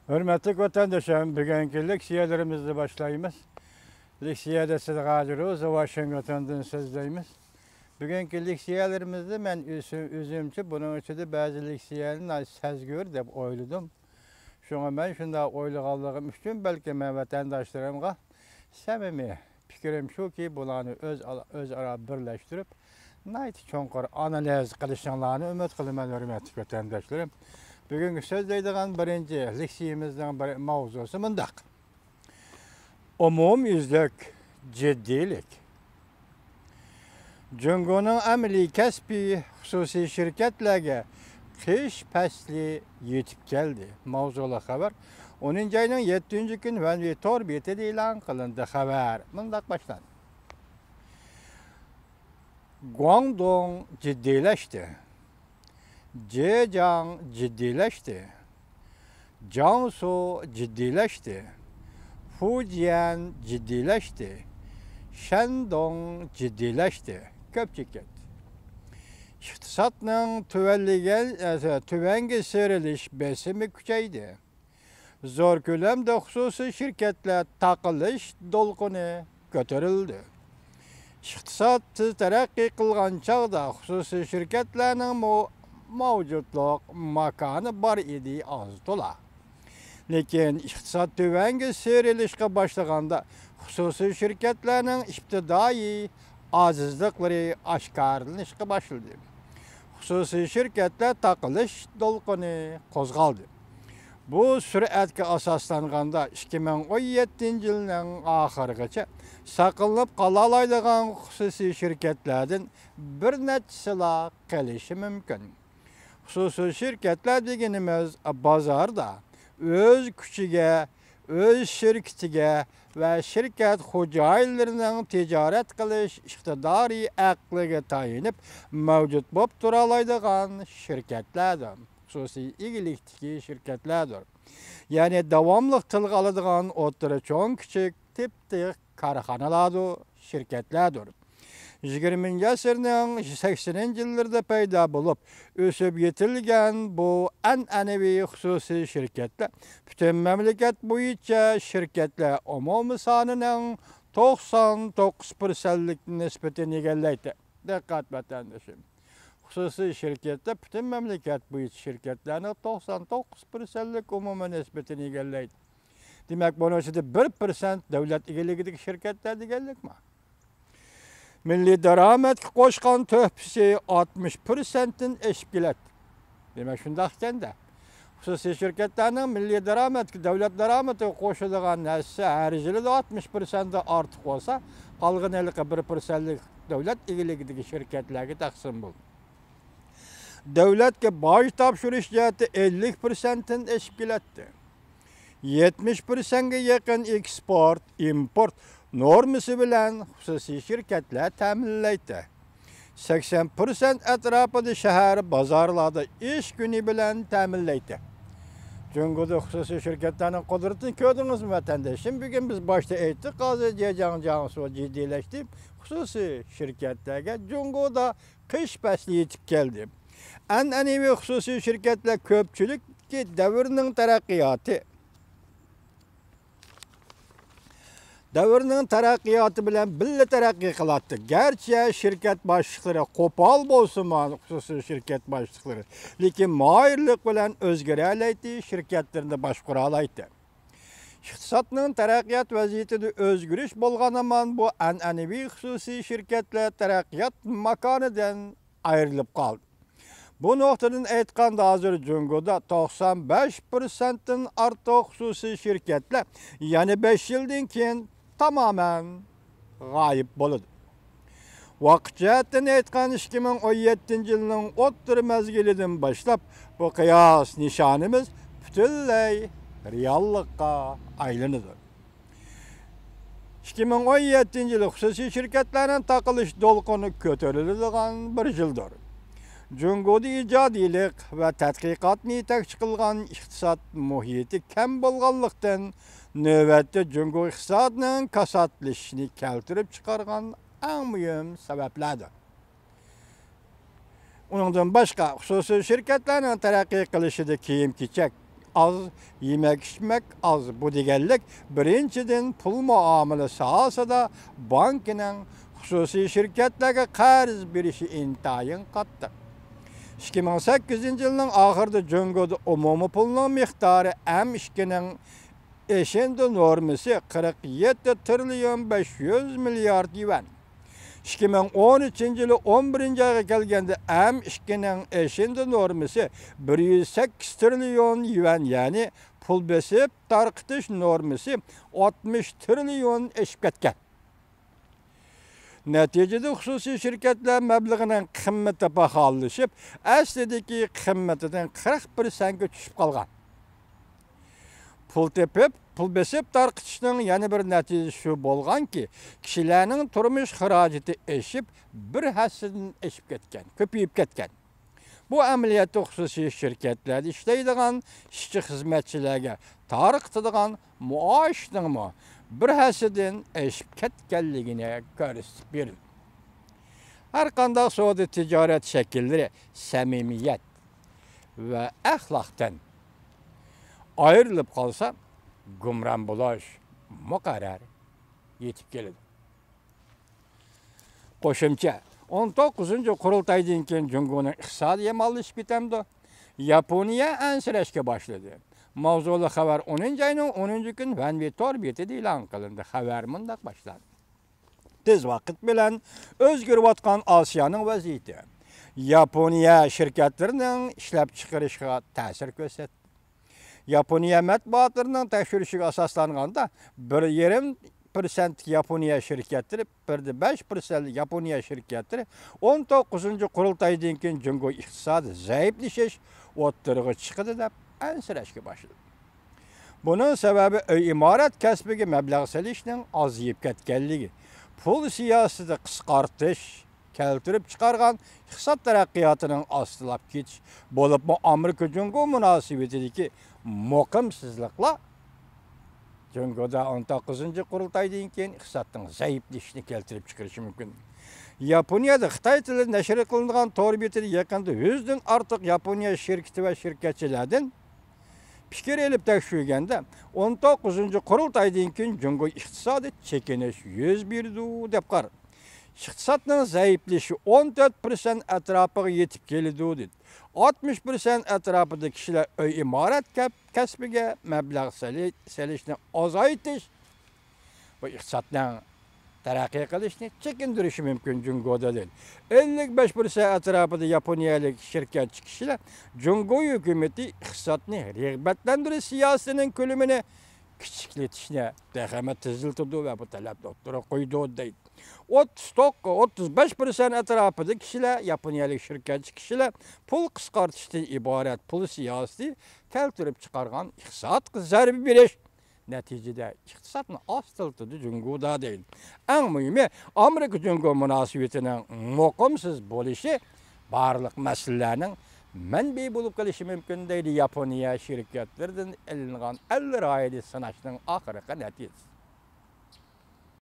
Hürmetli vatandaşlarım, bugünkü leksiyalarımızı başlayımız. Leksiyada siz gajırız, Washington'dan sözleyimiz. Bugünkü leksiyalarımızda ben üzümçü, bunun için de bazı leksiyalarını sezgör dep oyladım. Şuna ben şunda oyluğallığım üçün belki ben vatandaşlarımga samimi fikrim şu ki bularını öz ara birleştirip nayt çonkor analiz kılışanlarını ümit kılıman hürmetli vatandaşlarım. Bugünkü sözleydiğin birinci leksiyimizden mavzusu mındak. Umumyüzlük ciddilik. Cungunun ameli kesbi hususi şirketlerge kış pesli yetip geldi. Mavzulu haber. 10. ayının 7. gün ve torbiyeti ilan kılındı haber. Mındak başlan. Guangdong ciddileşti. Zhejiang ciddileşti. Jiangsu ciddileşti. Fujian ciddileşti. Shandong ciddileşti. Köpçüket. İktisatның tüvengi seriliş besimi küçeydi. Zor kölemde hususi şirketler takılış dolkunu götürüldü. İktisat terakki kılgan çağda hususi şirketlerinin mavcutluk makanı bar idi az dola. Lekin iktisat tüvengi serilişe başlaganda hususi şirketlerinin iptidai azizlikleri aşkarlanışa başladı. Hususi şirketler takılış dolkunu kozgaldı. Bu süratke asaslanganda 2017 yılının ahırgıça sakınıp kalalaydıgan hususi şirketlerden bir neçsila kelişi mümkün. Hususi şirketler degenimiz bazarda öz küçüge, öz şirketiga ve şirket hocaylarının ticaret kılış iktidari aklıga tayinip mevcut bop turalaydıgan şirketlerdir. Hususi iyilikdeki şirketlerdir. Yani devamlılık tılgı alıdığan otları çok küçük tiptik karxanalardır, şirketlerdir. 20. asırның 80. yıllarda payda bulup ösüp yetilgen bu an'anaviy hususi şirketler bütün memleket boyunca şirketler umumi sanının 99%'lik nispetini egallaydı. Dikkat vatandaşım. Hususi şirketler bütün memleket boyunca şirketlerinin 99%'lik umumi nispetini egallaydı. Demek bunun için 1% devlet egeligideki şirketler egallik mi? Milli daramet koşkan töhpisi 60%'in eşkilet. Demek şundaqken de. Hususi şirketlerinin milli daramet, devlet darameti koşulduğun nesi her yılı da 60%'de artık olsa, kalgın 1%'lik devlet ilgili şirketlerine taksim buldu. Devletke bağış tapşırış cihati 50%'in eşkiletti. 70%'e yakın eksport, import normisi bilen hususi şirketler teminleydi. 80% etrafında şehir bazarlarda iş günü bilen teminleydi. Cungu'da hususi şirketlerin kudretini gördünüz mü vatandaşım? Bugün biz başta ettik, Jiangsu ciddileşti. Hususi şirketlerge Cungu'da kış pesli yetip geldi. An'anaviy hususi şirketler köpçülük ki devrinin terakkiyatı. Devrinin terakkiyatı bilen bille terakki kılattı. Gerçi şirket başlıkları kopal bolsun hususi şirket başlıkları. Lekin mahirlik bilen özgüreleydi, şirketlerinde başkuralaydı. İktisatının terakkiyat vaziyetinde özgürüş bolgan aman bu an'anaviy hususi şirketler terakkiyat makanıdan ayrılıp kaldı. Bu noktadan aytganda hazır Cungu'da 95%'in artık hususi şirketler yani 5 yıldan keyin tamamen gayip boludu. Vakıcatın aytgan 2017 yılının o'ttir mezgilidan başlap bu kıyas nişanımız bütünley reallıkka aylanıdı. 2017 yılı hususi şirketlerin takılış dolkunu kötörülüdügan bir yıldır. Cungu'da icadilik ve tadqiqat niyetek çıkılgan iktisat muhiti kem bolganlıktan növbette Cungu iktisadının kasatlışını keltirip çıkargan en mühim sebeplerdir. Onundan başka hususi şirketlerin terakki kılışıda kiyim-kechak, az, yemek-içmek az. Bu deganlik birinchidan pul muomala sohasida bankning xususiy shirkatlarga qarz berishi intayin qattiq. 2008-yilning oxirida Jungoda umumiy pulning miqdori M2ning eşendi normasi 47 trilyon 500 milyard yuan. 2013-yili 11-oyga kelganda M2ning eşendi normasi 108 trilyon yuan, ya'ni pul besib tarqitish normasi 60 trilyon eşib ketgan. Neticede xususiy shirkatlar mablag'ining qimmati baholashib, aslidagi qimmatidan 40%ga tushib qolgan. Pul tepib, pul besib tarqitishning yana bir natijasi shu bo'lganki, kishilarning turmush xarajati eshib, bir hassidan eshib ketgan, ko'payib ketgan. Bu amaliyotda xususiy shirkatlarda ishlaydigan ishchi xizmatchilarga tarqitadigan maoshning bir hassidan eshib ketganligini ko'rsatib berdi. Har qanday savdo tijorat shakllari samimiyat va axloqdan ayrılıb qalsa, gumran bo'lish muqarrar yetib keladi. Qo'shimcha 19-qurultaydan keyin Jungoning iqtisodiy amalashib ketamdi. Yaponiya ansirashga boshladi. Mavzuli xabar 10-oyning 10-kun Vanvitor betida e'lon qilindi. Xabar mundaq boshlandi. Tez vaqt bilan o'zgarayotgan Osiyoning vaziyati Yaponiya shirkatlarining ishlab chiqarishiga ta'sir ko'rsatdi. Yaponiya matbuotlarining tekshirishiga asoslanganda 1,5% Yaponiya shirkatlari, 1,5% Yaponiya shirkatlari 19-qurultaydan keyin Jungo iqtisodi zaiflashish o'ttiriga chiqdi deb ansirashga boshladi. Buning sababi imorat kasbiga mablag' solishning ozayib ketganligi, pul siyosatida qisqartish keltirib chiqargan iqtisod taraqqiyotining ostilab ketish bo'lib, Amerika Jungo munosabatidagi muqimsizliklar Jungoda 19-qurultaydan keyin iqtisodning zaiflashishini keltirib chiqarishi mumkin. Yaponiyada Xitoy tilida nashr qilingan to'r betida yaqinda 100 dan ortiq Yaponiya shirkati va shirkatchilardan fikr elib tekshirganda 19-qurultaydan keyin Jungo iqtisodi chekinish yuz berdi deb qaror. İqtisodning zaiflashi 14% atrofiga yetib keldi dedi. 60% atrofida kishilar uy imorat kasbiga mablag' solishni ozaytish va iqtisodning taraqqiy qilishni chekindirishi mumkin Jungoda dedi. 55% atrofida yaponiyalik shirkatchi kishilar Jungo hukumati iqtisodni rag'batlantirish siyosatining ko'lamini kichiklatishni daxama tiziltirdi va bu talabni o'ttirib qo'ydi deydi. 35% atrofida kishilar, yaponiyalik shirkatchi kishilar pul qisqartishdan iborat pul siyosati keltirib chiqargan iqtisodga zarba berish natijada iqtisodni ostiltidi Jungoda deydi. Eng muhimi Amerika Jungo munosabatining muqimsiz bo'lishi barliq masalalarning manbai bo'lib qolishi mumkin deydi Yaponiya shirkatlaridan ilingan 50 oylik sanashning oxirgi natijasi.